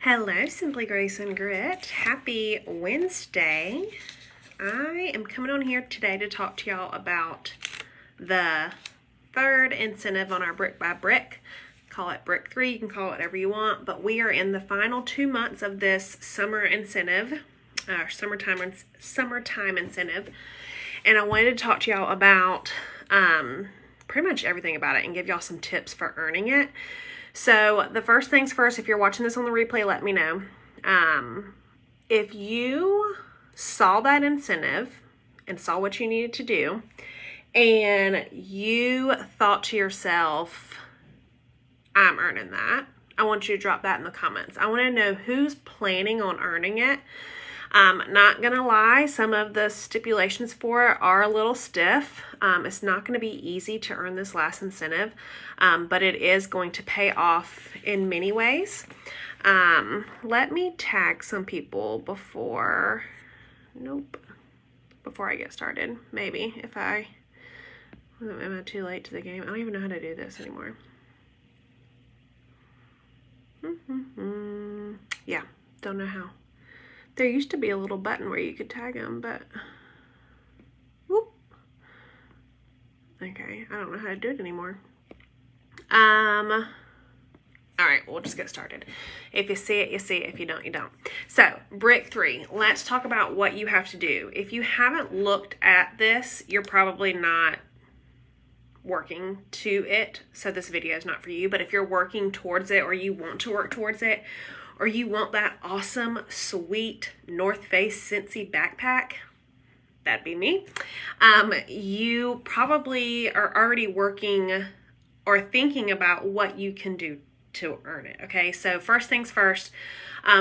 Hello, Simply Grace and Grit. Happy Wednesday. I am coming on here today to talk to y'all about the third incentive on our Brick by Brick. Call it Brick 3, you can call it whatever you want, but we are in the final 2 months of this summer incentive, summertime incentive, and I wanted to talk to y'all about pretty much everything about it and give y'all some tips for earning it. So the first things first, if you're watching this on the replay, let me know. If you saw that incentive and saw what you needed to do, and you thought to yourself, I'm earning that, I want you to drop that in the comments. I want to know who's planning on earning it. Not gonna lie, some of the stipulations for it are a little stiff. It's not going to be easy to earn this last incentive, but it is going to pay off in many ways. Let me tag some people before I get started. Maybe am I too late to the game? I don't even know how to do this anymore. Yeah, don't know how. There used to be a little button where you could tag them, but whoop. Okay, I don't know how to do it anymore. All right, we'll just get started. If you see it, you see it. If you don't, you don't. So, Brick 3, let's talk about what you have to do. If you haven't looked at this, you're probably not working to it, so this video is not for you. But if you're working towards it, or you want to work towards it, or you want that awesome, sweet North Face Scentsy backpack, that'd be me. You probably are already working or thinking about what you can do to earn it, okay? So first things first,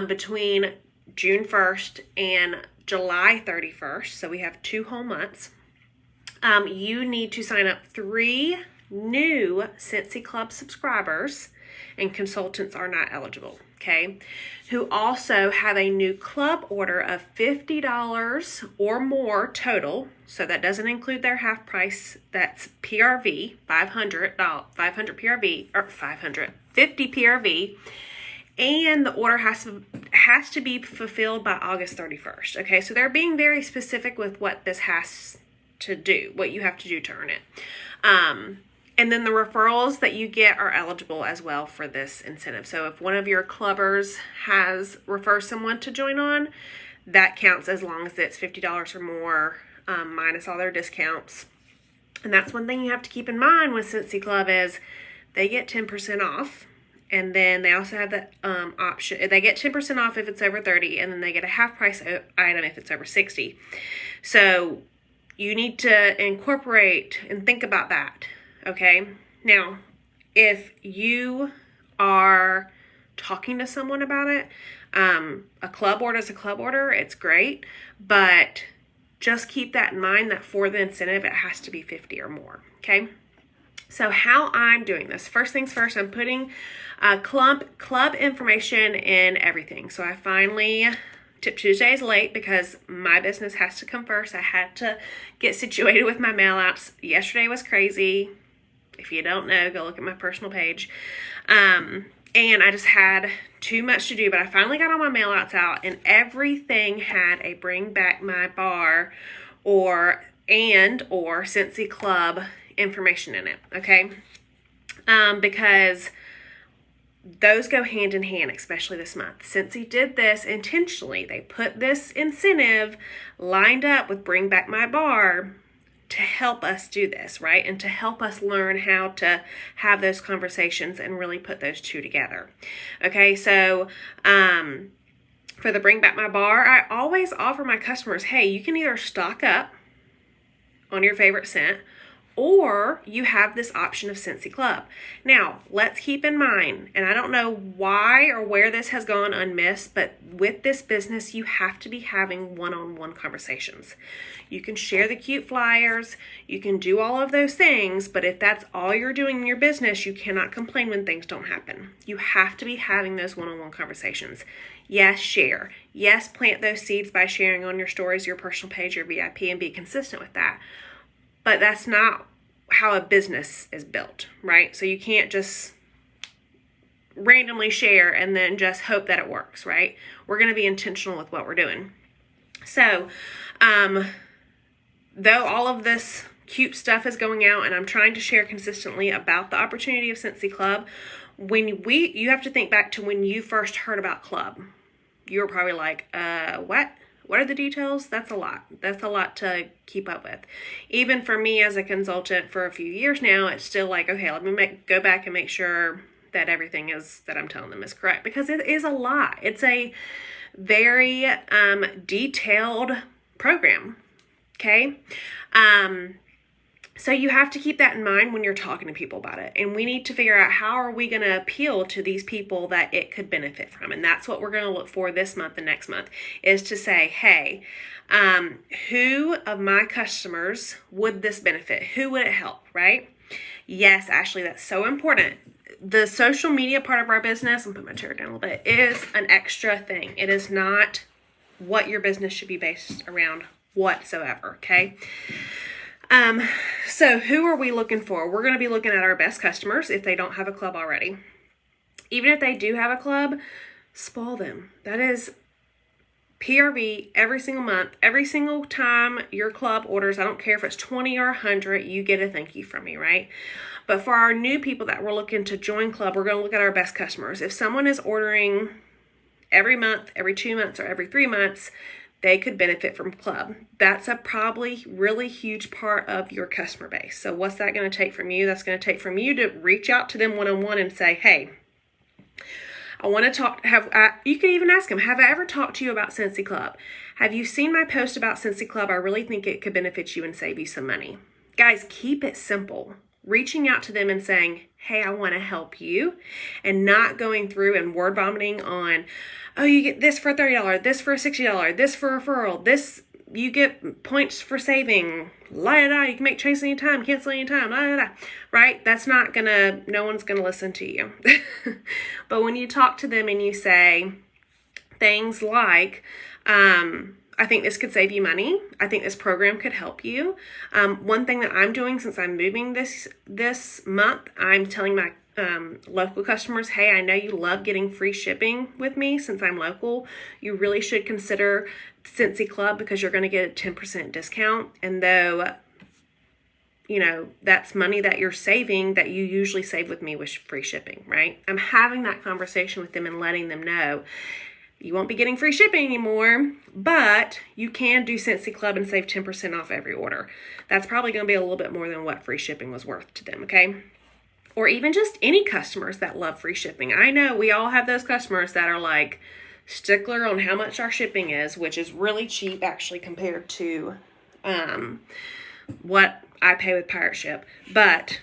between June 1st and July 31st, so we have 2 whole months, you need to sign up 3 new Scentsy Club subscribers, and consultants are not eligible, okay, who also have a new club order of $50 or more total. So that doesn't include their half price. That's PRV, 500 PRV, or 50 PRV, and the order has to be fulfilled by August 31st. Okay, so they're being very specific with what this has to do, what you have to do to earn it. And then the referrals that you get are eligible as well for this incentive. So if one of your clubbers has referred someone to join on, that counts as long as it's $50 or more, minus all their discounts. And that's one thing you have to keep in mind with Scentsy Club is they get 10% off. And then they also have the option, they get 10% off if it's over 30, and then they get a half price item if it's over 60. So you need to incorporate and think about that. Okay, now, if you are talking to someone about it, a club order is a club order, it's great, but just keep that in mind that for the incentive, it has to be 50 or more, okay? So how I'm doing this, first things first, I'm putting club information in everything. So I finally, Tip Tuesday is late because my business has to come first. I had to get situated with my mail outs. Yesterday was crazy. If you don't know, go look at my personal page. And I just had too much to do, but I finally got all my mail outs out, and everything had a Bring Back My Bar or Scentsy Club information in it, okay? Because those go hand in hand, especially this month. Scentsy did this intentionally. They put this incentive lined up with Bring Back My Bar to help us do this, right? And to help us learn how to have those conversations and really put those two together. Okay, so for the Bring Back My Bar, I always offer my customers, hey, you can either stock up on your favorite scent, or you have this option of Scentsy Club. Now, let's keep in mind, and I don't know why or where this has gone unmissed, but with this business, you have to be having one-on-one conversations. You can share the cute flyers, you can do all of those things, but if that's all you're doing in your business, you cannot complain when things don't happen. You have to be having those one-on-one conversations. Yes, share. Yes, plant those seeds by sharing on your stories, your personal page, your VIP, and be consistent with that. But that's not how a business is built, right? So you can't just randomly share and then just hope that it works, right? We're going to be intentional with what we're doing. So, though all of this cute stuff is going out and I'm trying to share consistently about the opportunity of Scentsy Club, you have to think back to when you first heard about Club. You were probably like, what? What are the details? That's a lot. That's a lot to keep up with. Even for me as a consultant for a few years now, it's still like, okay, let me go back and make sure that everything that I'm telling them is correct, because it is a lot. It's a very detailed program. Okay. So you have to keep that in mind when you're talking to people about it. And we need to figure out, how are we going to appeal to these people that it could benefit from? And that's what we're going to look for this month and next month, is to say, hey, who of my customers would this benefit? Who would it help, right? Yes, Ashley, that's so important. The social media part of our business, I'm putting my chair down a little bit, is an extra thing. It is not what your business should be based around whatsoever, okay? So who are we looking for? We're going to be looking at our best customers if they don't have a club already. Even if they do have a club, spoil them. That is PRV every single month. Every single time your club orders, I don't care if it's 20 or 100, you get a thank you from me, right? But for our new people that we're looking to join club, we're going to look at our best customers. If someone is ordering every month, every 2 months, or every 3 months, they could benefit from club. That's a probably really huge part of your customer base. So what's that going to take from you? That's going to take from you to reach out to them one-on-one and say, hey, I want to talk. You can even ask them, have I ever talked to you about Scentsy Club? Have you seen my post about Scentsy Club? I really think it could benefit you and save you some money. Guys, keep it simple. Reaching out to them and saying, hey, I want to help you, and not going through and word vomiting on, oh, you get this for $30, this for $60, this for referral, this, you get points for saving, la-da-da, you can make changes anytime, cancel anytime, la-da-da, right? That's not gonna, no one's gonna listen to you. But when you talk to them and you say things like, I think this could save you money. I think this program could help you. One thing that I'm doing since I'm moving this month, I'm telling my local customers, hey, I know you love getting free shipping with me. Since I'm local, you really should consider Scentsy Club, because you're going to get a 10% discount. And though, you know, that's money that you're saving that you usually save with me with free shipping, right? I'm having that conversation with them and letting them know, you won't be getting free shipping anymore, but you can do Scentsy Club and save 10% off every order. That's probably going to be a little bit more than what free shipping was worth to them, okay? Or even just any customers that love free shipping. I know we all have those customers that are like stickler on how much our shipping is, which is really cheap actually compared to what I pay with Pirate Ship. But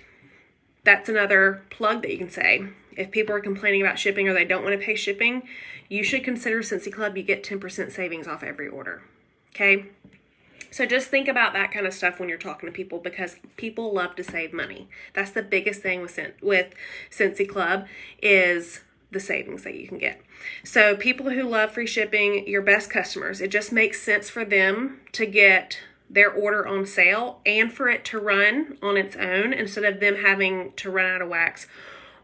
that's another plug that you can say. If people are complaining about shipping or they don't want to pay shipping, you should consider Scentsy Club. You get 10% savings off every order. Okay? So just think about that kind of stuff when you're talking to people, because people love to save money. That's the biggest thing with Scentsy Club, is the savings that you can get. So people who love free shipping, your best customers, it just makes sense for them to get their order on sale and for it to run on its own instead of them having to run out of wax.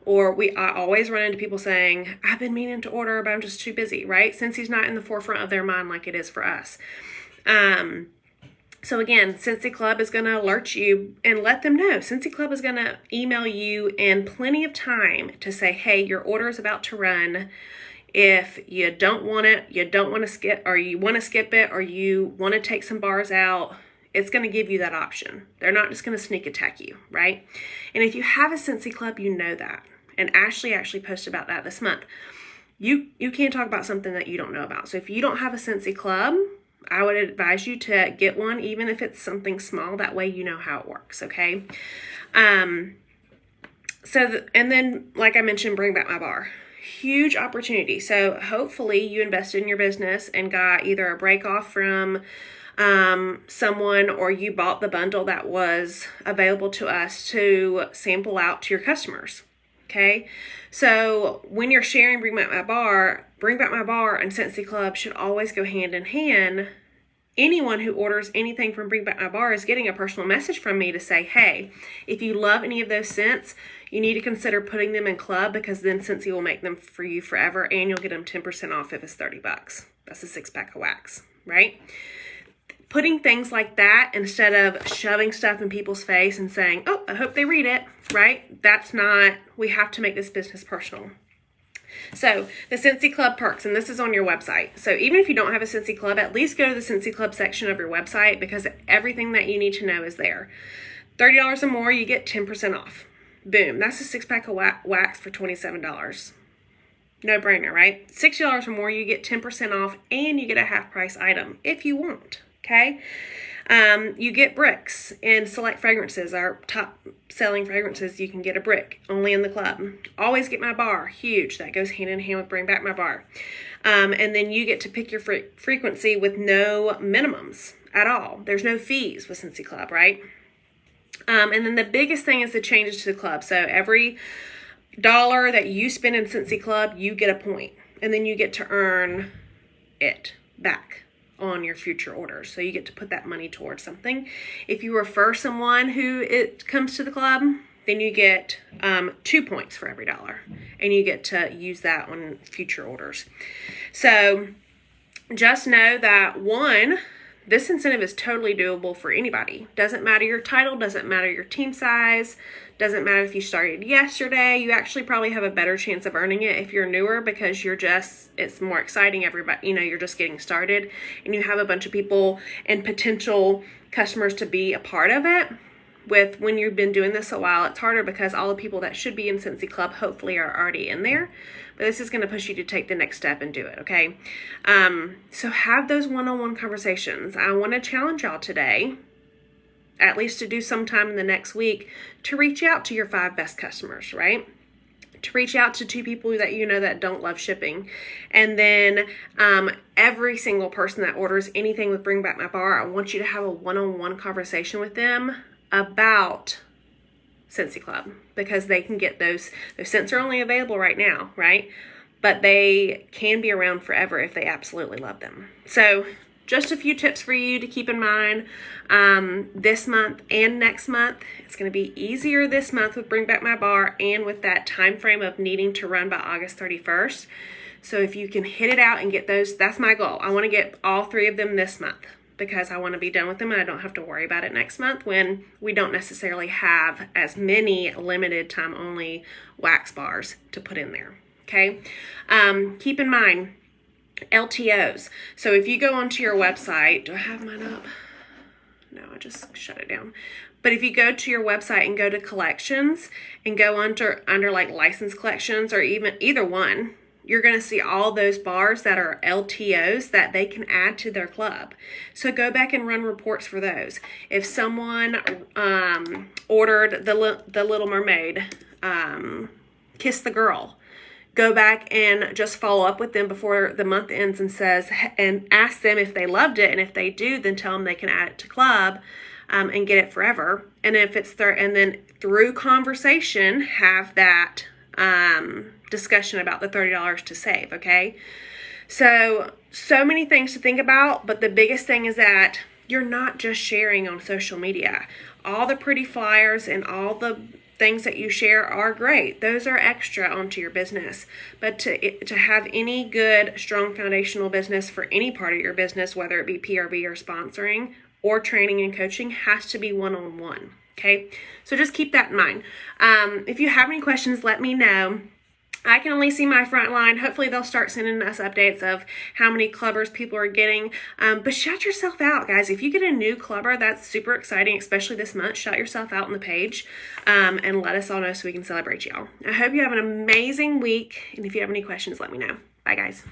Or I always run into people saying, I've been meaning to order, but I'm just too busy, right? Scentsy not in the forefront of their mind like it is for us. So again, Scentsy Club is going to alert you and let them know. Scentsy Club is going to email you in plenty of time to say, hey, your order is about to run. If you don't want it, you don't want to skip, or you want to skip it, or you want to take some bars out, it's going to give you that option. They're not just going to sneak attack you, right? And if you have a Scentsy Club, you know that. And Ashley actually posted about that this month. You can't talk about something that you don't know about. So if you don't have a Scentsy Club, I would advise you to get one, even if it's something small. That way you know how it works, okay? And then, like I mentioned, Bring Back My Bar. Huge opportunity. So hopefully you invested in your business and got either a break off from someone, or you bought the bundle that was available to us to sample out to your customers. Okay. So when you're sharing Bring Back My Bar and Scentsy Club should always go hand in hand anyone who orders anything from Bring Back My Bar is getting a personal message from me to say, hey, if you love any of those scents, you need to consider putting them in club, because then Scentsy will make them for you forever, and you'll get them 10% off if it's $30. That's a 6-pack of wax, right? Putting things like that instead of shoving stuff in people's face and saying, oh, I hope they read it, right? That's not, we have to make this business personal. So the Scentsy Club perks, and this is on your website. So even if you don't have a Scentsy Club, at least go to the Scentsy Club section of your website, because everything that you need to know is there. $30 or more, you get 10% off. Boom. That's a 6-pack of wax for $27. No brainer, right? $60 or more, you get 10% off, and you get a half price item if you want. Okay. You get bricks in select fragrances, our top selling fragrances. You can get a brick only in the club. Always Get My Bar, huge. That goes hand in hand with Bring Back My Bar. And then you get to pick your frequency with no minimums at all. There's no fees with Scentsy Club, right? And then the biggest thing is the changes to the club. So every $1 that you spend in Scentsy Club, you get a point, and then you get to earn it back on your future orders. So you get to put that money towards something. If you refer someone who it comes to the club, then you get 2 points for every $1, and you get to use that on future orders. So just know that, one, this incentive is totally doable for anybody. Doesn't matter your title, doesn't matter your team size, doesn't matter if you started yesterday. You actually probably have a better chance of earning it if you're newer, because it's more exciting. Everybody, you're just getting started, and you have a bunch of people and potential customers to be a part of it. With when you've been doing this a while, it's harder, because all the people that should be in Scentsy Club hopefully are already in there. But this is going to push you to take the next step and do it, okay? So have those one-on-one conversations. I want to challenge y'all today, at least to do sometime in the next week, to reach out to your 5 best customers, right? To reach out to 2 people that you know that don't love shipping. And then every single person that orders anything with Bring Back My Bar, I want you to have a one-on-one conversation with them about Scentsy Club, because they can get those scents are only available right now, right? But they can be around forever if they absolutely love them. So just a few tips for you to keep in mind this month and next month. It's going to be easier this month with Bring Back My Bar, and with that time frame of needing to run by August 31st. So if you can hit it out and get those, that's my goal. I want to get all 3 of them this month, because I want to be done with them and I don't have to worry about it next month, when we don't necessarily have as many limited time only wax bars to put in there. Okay. Keep in mind LTOs. So if you go onto your website, do I have mine up? No, I just shut it down. But if you go to your website and go to collections and go under like license collections, or even either one, you're going to see all those bars that are LTOs that they can add to their club. So go back and run reports for those. If someone ordered the Little Mermaid, Kiss the Girl, go back and just follow up with them before the month ends and ask them if they loved it. And if they do, then tell them they can add it to club and get it forever. And if it's and then through conversation, have that discussion about the $30 to save, okay? So many things to think about, but the biggest thing is that you're not just sharing on social media. All the pretty flyers and all the things that you share are great. Those are extra onto your business. But to have any good, strong foundational business for any part of your business, whether it be PRV or sponsoring or training and coaching, has to be one-on-one, okay? So just keep that in mind. If you have any questions, let me know. I can only see my front line. Hopefully they'll start sending us updates of how many clubbers people are getting. But shout yourself out, guys. If you get a new clubber, that's super exciting, especially this month. Shout yourself out on the page and let us all know so we can celebrate y'all. I hope you have an amazing week. And if you have any questions, let me know. Bye, guys.